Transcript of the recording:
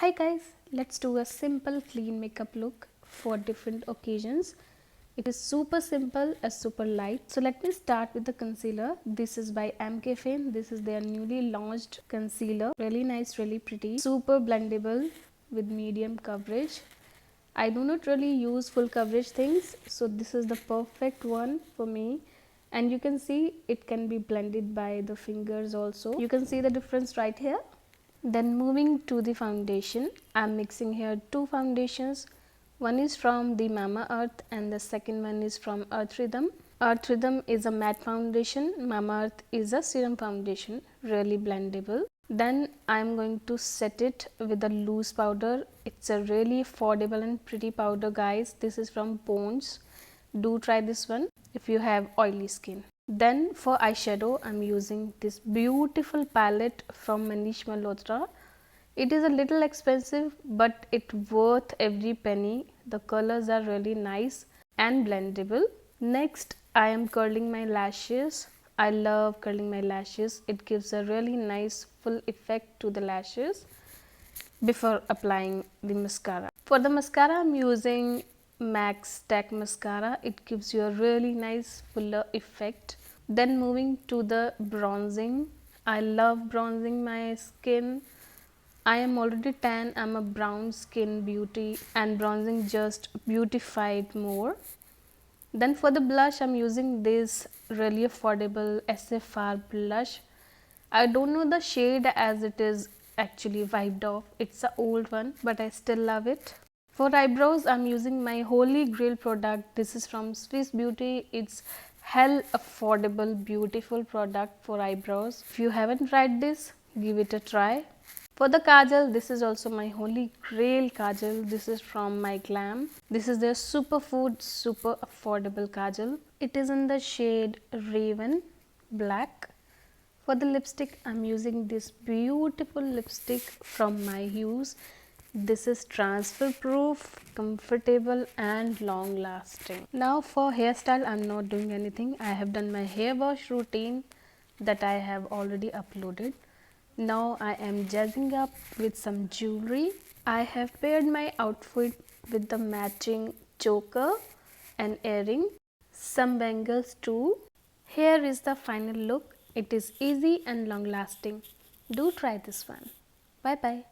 Hi guys, let's do a simple clean makeup look for different occasions. It is super simple and super light. So let me start with the concealer. This is by mCaffeine. This is their newly launched concealer. Really nice, really pretty, super blendable with medium coverage. I do not really use full coverage things, so this is the perfect one for me. And you can see it can be blended by the fingers also. You can see the difference right here. Then moving to the foundation, I am mixing here two foundations. One is from the Mamaearth and the second one is from Earth Rhythm. Earth Rhythm is a matte foundation, Mamaearth is a serum foundation, really blendable. Then I am going to set it with a loose powder. It's a really affordable and pretty powder, guys. This is from Pond's. Do try this one if you have oily skin. Then for eyeshadow, I'm using this beautiful palette from Manish Malhotra. It is a little expensive, but it's worth every penny. The colors are really nice and blendable. Next, I am curling my lashes. I love curling my lashes. It gives a really nice full effect to the lashes before applying the mascara. For the mascara, I'm using M.A.C stack mascara. It gives you a really nice fuller effect. Then moving to the bronzing. I love bronzing my skin. I am already tan. I'm a brown skin beauty and bronzing just beautified more. Then for the blush, I'm using this really affordable SFR blush. I don't know the shade as it is actually wiped off. It's an old one, but I still love it. For eyebrows, I'm using my holy grail product. This is from Swiss Beauty. It's hell affordable, beautiful product for eyebrows. If you haven't tried this, give it a try. For the kajal, this is also my holy grail kajal. This is from MyGlamm. This is their Superfoods super affordable kajal. It is in the shade Raven Black. For the lipstick, I'm using this beautiful lipstick from MyHues. This is transfer proof, comfortable and long lasting. Now for hairstyle, I'm not doing anything. I have done my hair wash routine that I have already uploaded. Now I am jazzing up with some jewelry. I have paired my outfit with the matching choker and earring, some bangles too. Here is the final look. It is easy and long lasting. Do try this one. Bye bye.